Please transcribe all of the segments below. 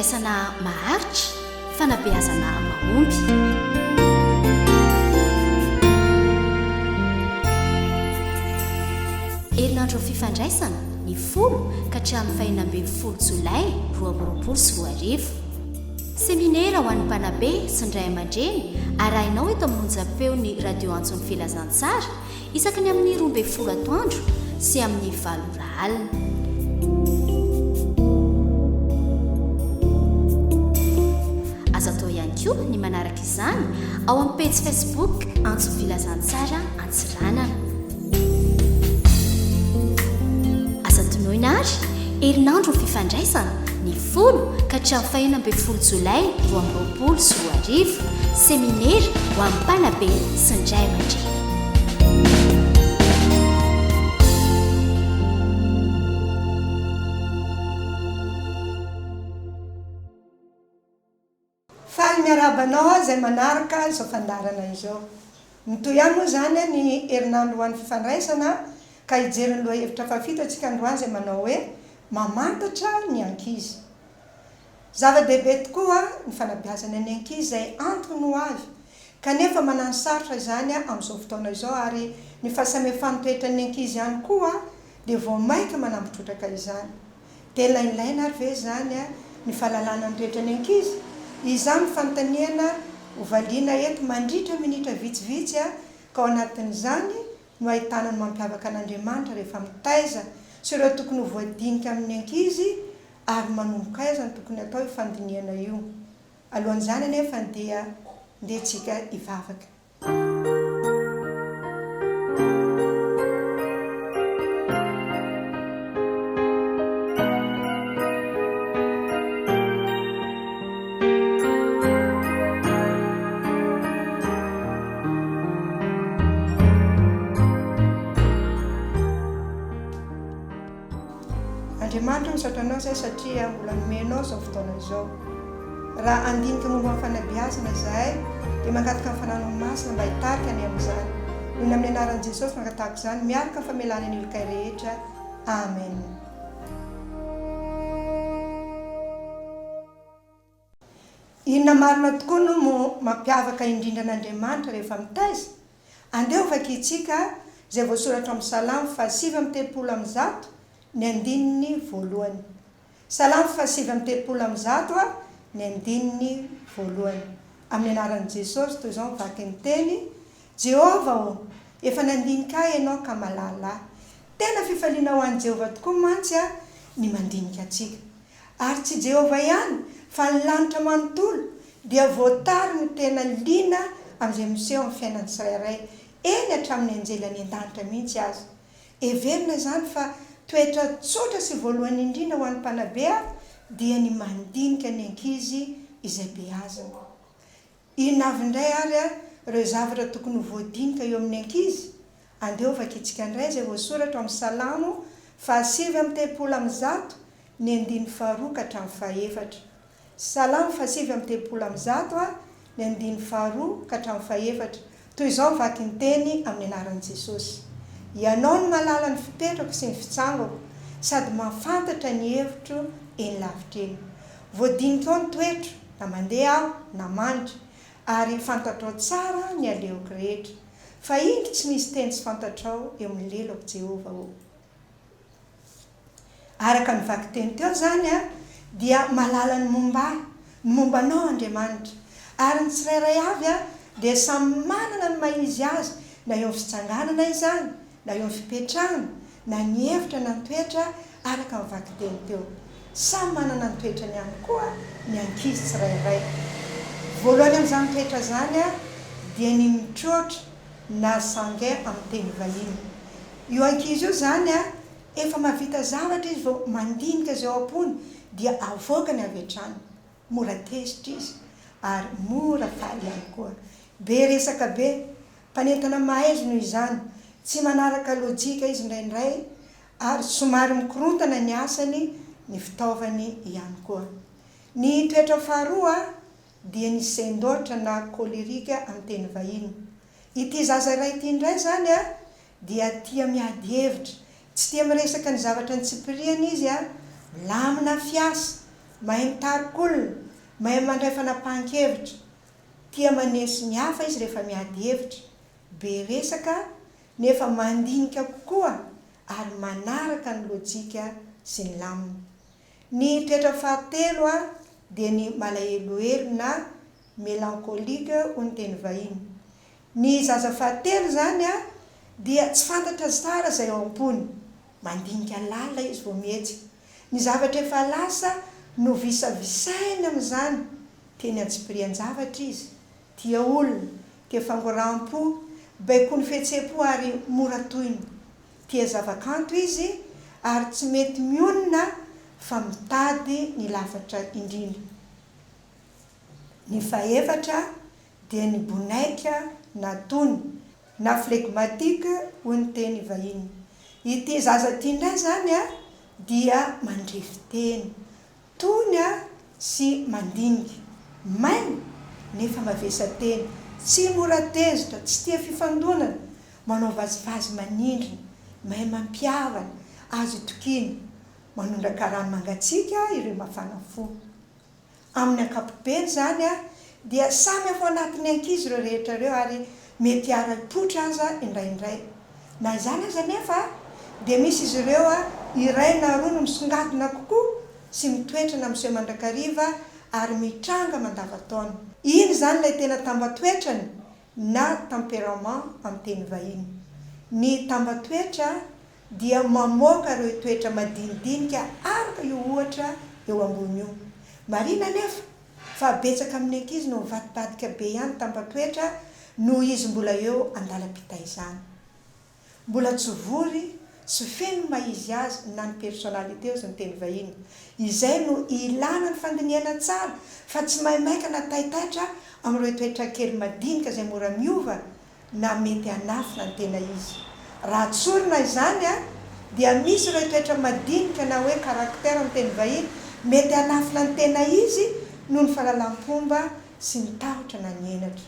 fandraisana maharitra fanabeazana mahomby. Herinandro fifandraisana ny 10 ka hatramin'ny 12 Jolay 2024. Seminera ho an'ny mpanabe sy ny ray aman-dreny arahinao eto amin'ny onjam-peon'ny radio Antson'ny Filazantsara isaky ny amin'ny 12 atoandro sy amin'ny 9 alina. Azo atao ihany koa ny manaraka izany ao amin'ny page Facebook Antson'ny Filazantsara Antsiranana. Asa tonoina ary herinandro fifandraisana ny 10 ka hatramin'ny 12 Jolay 2024. Seminera ho an'ny mpanabe sy ny ray aman-dreny. Miarabanao izay manaraka izao fandarana izao. Mitoy ihany moa zany ny herinandro ho an'ny fifandraisana ka hijery ny lohahevitra fafito antsika androany izay manao hoe mamantatra ny ankizy. Zava-dehibe tokoa ny fanabeazana ny ankizy izay antony ho avy kanefa manano sarotra izany amin'izao fotoana izao ary ny fahasamihafany toetran'ny ankizy ihany koa dia vao maika manampitrotraka izany. Dia ilaina ary ve zany ny fahalalana ny toetran'ny ankizy? Izany fanontaniana hovaliana eto mandritra minitra vitsivitsy ka ao anatin'izany no ahitana ny mampiavaka an'Andriamanitra rehefa mitaiza sy ireo tokony ho voadinika amin'ny ankizy ary manomboka aiza ny tokony atao ifandiniana io. Alohan'izany anefa dia ndehantsika hivavaka. Andriamanitra misaotra anao zay satria mbola nomenao izao fotoana izao. Raha andinika momba ny fanabeazana izahay dia mangataka ny fananao masina mba hitarika ny amin'izany. Noho amin'ny anaran'i Jesosy mangataka izany miaraka ny famelana ny olokay rehetra. Amen. Inona marina tokoa no mampiavaka indrindra an'Andriamanitra rehefa mitaiza? Andeha vakintsika izay voasoratra amin'ny Salamo 5:30 ny andininy voalohany. Salamo 5:30 ny andininy voalohany. Amin'ny anaran'i Jesosy toy izao mivaky ny teny: Jehova o, efa nandinika ahy ianao ka malala. Tena fifaliana ho an'i Jehova tokoa mantsy ny mandinika antsika. Ary tsy Jehova ihany fa ny lanitra manontolo dia voatary no tena liana amin'izay miseho amin'ny fiainan'ny tsirairay eny hatramin'ny anjelany an-danitra mihitsy azy. Heverina izany fa toetra tsotra sy voalohany indrindra ho an'ny mpanabe dia ny mandinika ny ankizy izay beazana. Inona avy indray ary ireo zavatra tokony ho voadinika eo amin'ny ankizy? Andeha vakintsika indray izay voasoratra amin'ny Salamo 5:30 ny andiny 2 ka hatramin'ny 4. Salamo 5:30 ny andiny 2 ka hatramin'ny 4. Toy izao mivaky ny teny amin'ny anaran'i Jesosy: Ianao no malala ny fipetrako sy ny fitsangako, sady mahafantatra ny hevitro eny lavitra eny. Voadinika ao ny toetro na mandeha aho na mandry, ary fantatrao tsara ny alehoko rehetra. Fa indro tsy misy teny tsy fantatrao eo amin'ny leloko Jehova o. Araka ny vaky teny teo zany dia malala ny mombanao Andriamanitra. Ary ny tsirairay avy dia samy manana ny maha-izy azy, na eo amin'ny fitsanganana izany, na eo amin'ny fipetrahana, na ny hevitra na ny toetra araka ny vaky teny teo. Samy manana ny toetrany ihany koa ny ankizy tsirairay. Voalohany amin'izany toetra zany dia ny mitrotra na sangay amin'ny teny vahiny. Io ankizy io zany efa mahavita zavatra izy vao mandinika izay ao am-pony dia avoakany avy hatrany. Mora tezitra izy ary mora faly ihany koa. Be resaka be, mpanentana mahaizy noho izany. Tsy manaraka lojika izy indraindray ary somary mikorontana ny asany, ny fitaovany ihany koa. Ny toetra faharoa dia ny sendoritra na kolerika amin'ny teny vahiny. Ity zaza iray ity indray zany dia tia miady hevitra, tsy tia miresaka ny zavatra ny tsipiriany izy, milamina fiasa, mahay mitarik'olona, mahay mandray fanapahan-kevitra, tia manesy ny hafa izy rehefa miady hevitra, be resaka nefa mandinika kokoa ary manaraka ny lojika sy ny lamina. Ny toetra fahatelo dia ny malahelohelo na mélancolique ho ny teny vahiny. Ny zaza fahatelo zany dia tsy fantatra tsara izay ao am-pony, mandinika lalina izy vao mihetsika. Ny zavatra efa lasa no visavisainy amin'izany, teny antsipirian-javatra izy, tia olona, tia fangoram-po, baiko ny fihetsem-po ary mora tohiny, tia zavakanto izy ary tsy mety mionona fa mitady ny lafatra indrindra. Ny fahaefatra dia ny bonaika na tony na flegmatique ho ny teny vahiny. Ity zaza ity indray zany dia mandrefy teny, tony sy mandinika, maina nefa mavesa teny, tsy mora tezitra, tsy tia fifandonana, manao vazivazy manindrina, mahay mampiavana, azo itokiny, manondraka rano mangatsiaka ireo mafana fo. Amin'ny ankapobeny zany dia samy hafa anatin'ny ankizy ireo rehetra ireo ary mety ara-potra aza indraindray. Na izany aza nefa dia misy izy ireo iray na roa no misongadina kokoa sy mitoetrana amin'seho mandrakariva ary mitranga mandavan-taona. Iny zany ilay tena tambatoetrany na tempérament amin'ny teny vahiny. Ny tambatoetra dia mamoaka ireo toetra madinidinika araka io ohatra eo ambony io. Marina nefa fa betsaka amin'ny ankizy no mivadibadika be ihany tambatoetra noho izy mbola eo andalam-pitaizana. Mbola tsy vory sy feno maizy azy na ny personnalité sy ny teny vahiny. Izay no ilana ny fandiniana tsara fa tsy maimaika na taitaitra amin'ireo toetra kely madinika izay mora miova na mety hanafina ny tena izy. Raha tsorina izany dia misy ireo toetra madinika na hoe karaktera amin'ny teny vahiny mety hanafina ny tena izy noho ny fahalalam-pomba sy ny tahotra na ny henatra.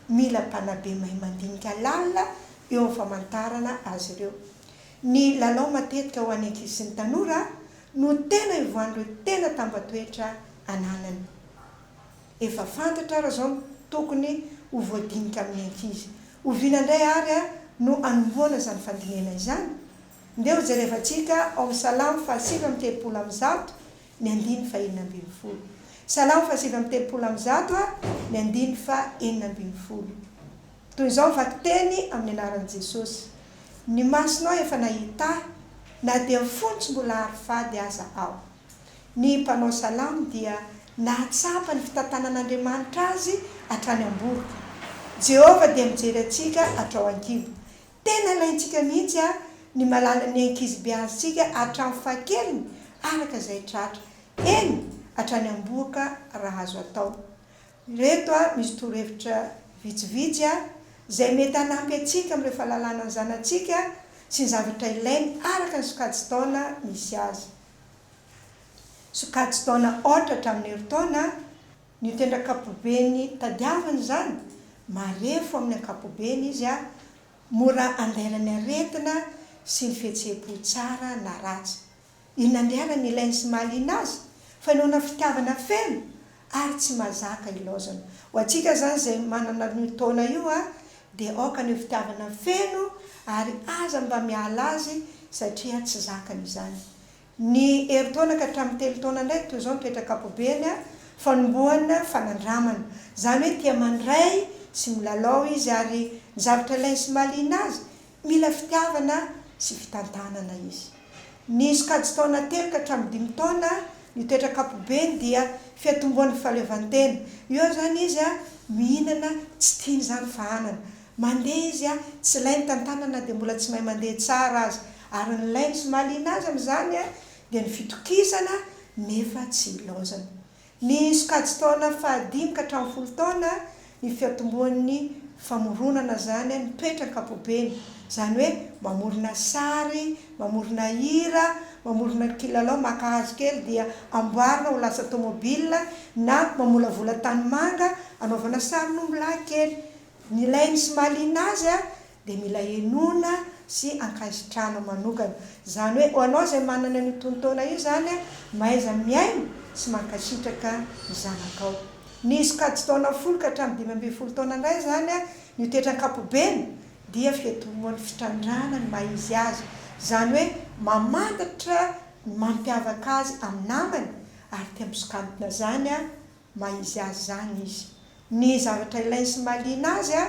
Mila mpanabe mahay mandinika lalina eo amin'ny famantarana azy ireo. Ny lalao matetika ho an'ny ankizy sy ny tanora no tena ivoan'ireo tena tambatoetra ananany. Efa fantatra raha zao tokony ho voadinika amin'ny ankizy. Oviana indray ary no anomboana izany fandiniana izany. Ndeo ho jerevantsika ao amin'ny Salamo 7:30 ny 2:4. Salamo 7:30 ny 2:4. Toy izao vaky teny amin'ny anaran'i Jesosy: ny masonao efa nahita na dia fontsy mbola ary fady aza ao. Ny mpanao salamo dia nahatsapa ny fitantanan'Andriamanitra azy hatrany am-boroka. Jehova dia mijery antsika hatrao an-kibo. Tena ilaintsika mihitsy ny malala ny ankizy be antsika hatramin'ny fahakeliny araka izay tratra. Eny hatrany am-boka raha azo atao. Reto misy torohevitra vitsivitsy izay mety hanampy antsika amin'ireo fahalalana ny zanantsika sy ny zavatra ilainy araka ny sokajy-taona misy azy. Sokajy-taona ohatra amin'ny herintaona, ny tendra ankapobeny tadiavany zany, marefo amin'ny ankapobeny izy mora andairany aretina sy ny fihetsem-po tsara na ratsy. Inandriana ny ilainy sy mahaliana azy fa nohona fitiavana feno ary tsy mazaka ilaozana. Ho antsika zany izay manana ny taona io dia aoka ny fitiavana feno ary aza mba miala azy satria tsy zakany izany. Ny herintaona ka hatramin'ny 3 taona indray toy izao mitoetra ankapobeny fanombohana fanandramana. Izany hoe tia mandray sy milalao izy ary ny zavatra ilainy sy mahaliana azy mila fitiavana sy fitantanana izy. Ny sokajy-taona 3 ka hatramin'ny 5 taona ny toetra ankapobeny dia fiatomboan'ny fahaleovan-tena. Io zany izy mihinana tsy tiany zany fahanana. Mandeha izy tsy ilainy tantanana dia mbola tsy mahay mandeha tsara azy. Ary ny ilainy sy mahaliana azy amin'izany dia ny fitokisana nefa tsy ilaozana. Ny sokajy-taona 5 ka hatramin'ny 10 taona ny fiatomboan'ny famoronana zany ny toetra ankapobeny. Izany hoe mamorona sary, mamorona hira, mamorona kilalao maka hazo kely dia amboarina ho lasa tomobile na mamolavola tanimanga anaovana sarin'omby lahy kely. Ny ilainy sy mahaliana azy dia mila henona sy ankasitrana manokana. Izany hoe ho anao izay manana ny tontaona io zany mahaiza miaina sy mankasitraka ny zanakao. Nisy kajy taona folo ka hatramin'ny 5 taona indray zany a ny toetra-kapobeny dia fiatomoan'ny fitrandrana ny maha izy azy, zany hoe mamantatra ny mampiavaka azy amin'ny namany ary tia misokantona zany a maha izy azy zany izy. Ny zavatra ilainy sy mahaliana azy a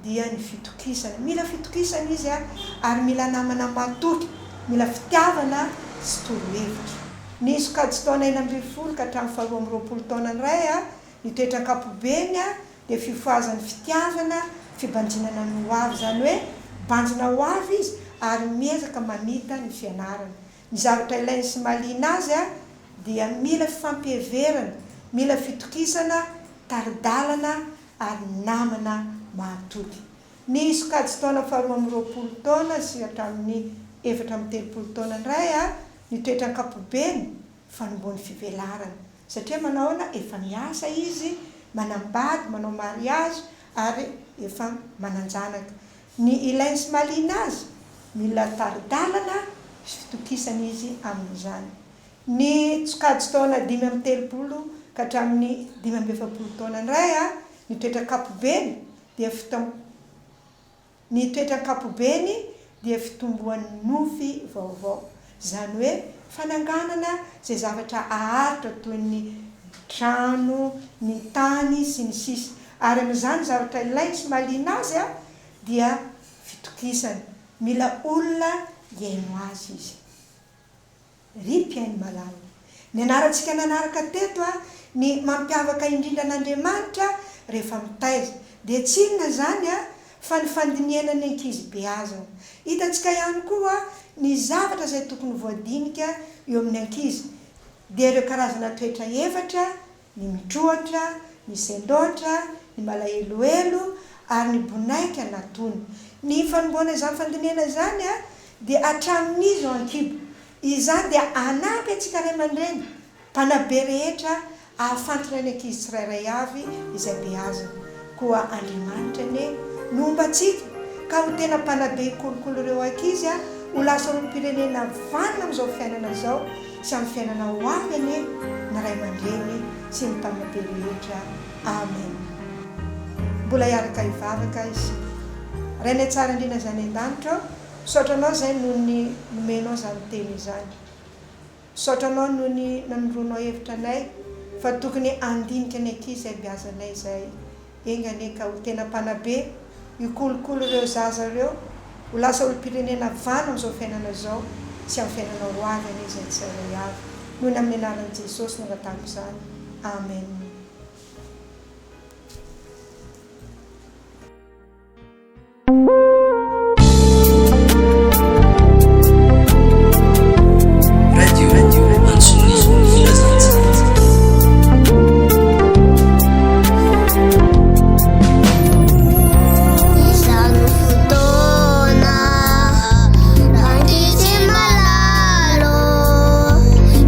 dia ny fitokisana, mila fitokisana izy a ary mila namana matoky, mila fitiavana sy torohevitra. Nisy kajy taona 9 ka hatramin'ny 12 taona indray a ny toetra-kapobeny a dia fifoazan'ny fitiavana, fibanjinana ny hoavy, zany hoe banjina hoavy izy ary miezaka manita ny fianarana. Ny zavatra ilainy sy mahaliana azy a dia mila fifampiheverana, mila fitokisana, taridalana ary namana mahatoky. Nisy kajy taona 12 taona sy hatramin'ny 13 taona indray a ny toetra-kapobeny fanombony fivelarana, satria manaona efa miasa izy, manambady, manao mariazy ary efa mananjanaka. Ny ilainy sy mahaliana azy mila taridalana sy fitokisana izy amin'izany. Ny kajy taona 13 ka hatramin'ny 17 taona indray a ny toetra-kapobeny dia ny toetra-kapobeny dia fitomboan'ny nofy vaovao, zany hoe fananganana zay zavatra aharitra toy ny trano, ny tany sy ny sisa. Ary amin'izany zavatra ilainy sy mahaliana azy a dia fitokisana, mila olona hiaino azy izy, ry mpiaino malala. Ny anarantsika nanaraka teto a ny mampiavaka indrindra an'Andriamanitra rehefa mitaiza dia tsy inona zany a fa ny fandiniana ny ankizy beazana. Hitantsika ihany koa ny zavatra izay tokony voadinika eo amin'ny ankizy dia ireo karazana toetra efatra: ny mitrohatra, ny sendoatra, ny malahelohelo ary ny bonaika natony. Ny fanomboana izany fandiniana izany a dia hatramin'izy ao an-kibo. Izany dia anampy antsika ray aman-dreny, mpanabe rehetra ahafantatra ny ankizy tsirairay avy izay beazana. Koa Andriamanitra ne nombantsika ka ho tena mpanabe kolokolo ireo ankizy a ho lasa olom-pirenena vanina amin'izao fiainana izao sy amin'ny fiainana ho avy ane na ray aman-dreny sy ny mpanabe rehetra. Amen. Mbola hiaraka hivavaka isika. Rainay tsara indrindra izany an-danitra, misaotra anao izay noho ny nomenao izany teny izany. Misaotra anao noho ny nanoroanao hevitra anay fa tokony andinika ny ankizy izay beazanay izay. Engane ka ho tena mpanabe hikolokolo ireo zaza ireo, ho lasa olom-pirenena vana amin'izao fiainana izao sy amin'ny fiainana ho avy ane izay tsirairay avy. Noho ny amin'ny anaran'i Jesosy no angatahako izany. Amen.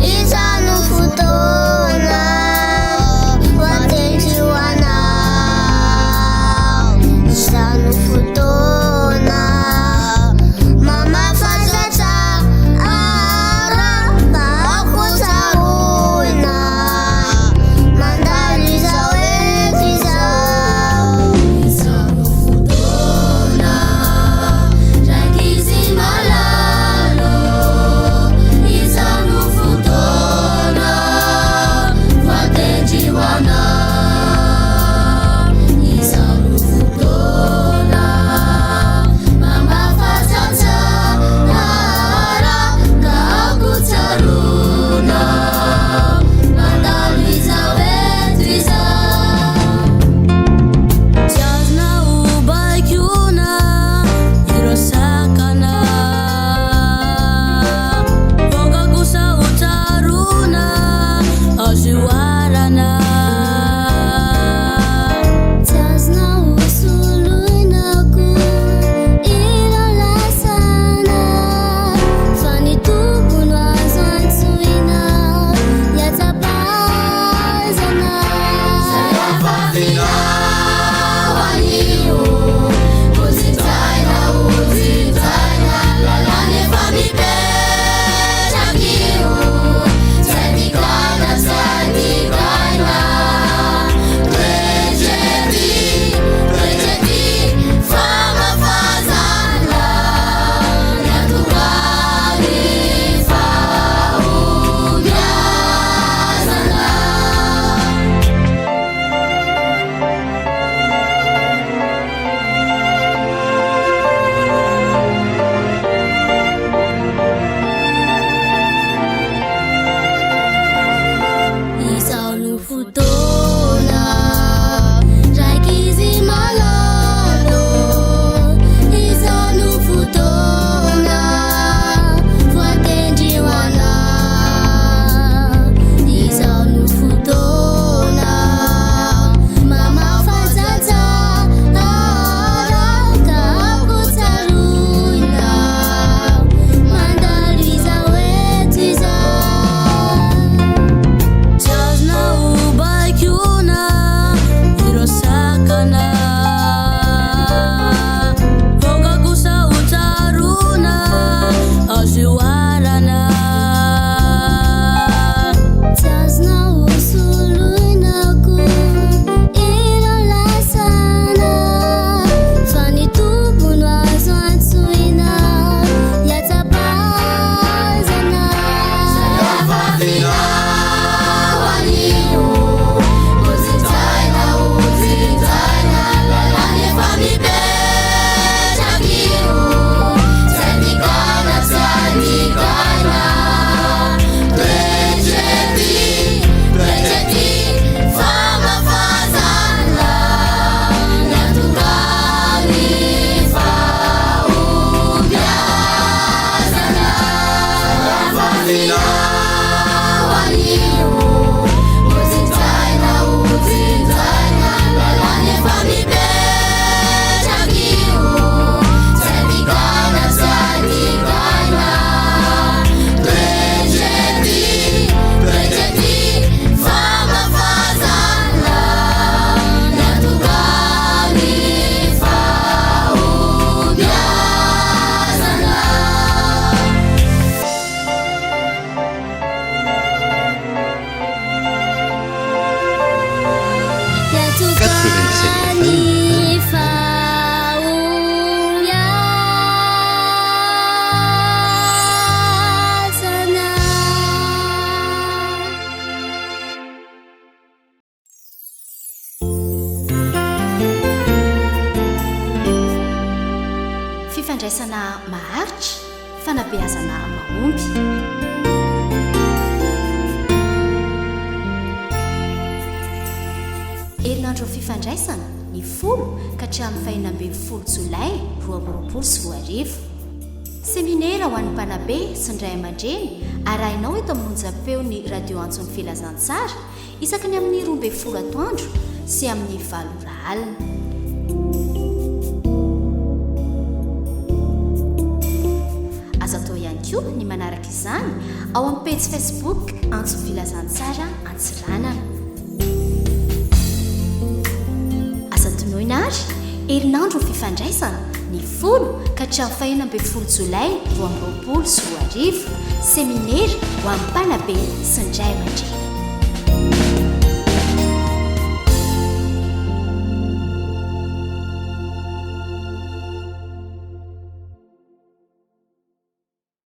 Izano fotona fanabeazana mahomby. Herinandro fifandraisana ny 10 ka hatramin'ny 24 Jolay 2024. Seminera ho an'ny mpanabe sy ny ray aman-dreny arahinao eto amin'ny onjam-peo ny radio antson'ny filazantsara isaky ny amin'ny 12 atoandro sy amin'ny 9 alina. Azo atao ihany koa ny manaraka izany ao amin'ny page Facebook antson'ny filazantsara Antsiranana. Asa tonoina ary herinandro fifandraisana ny 10 ka hatramin'ny 24 Jolay 2024. Seminera ho an'ny mpanabe sy ny ray aman-dreny.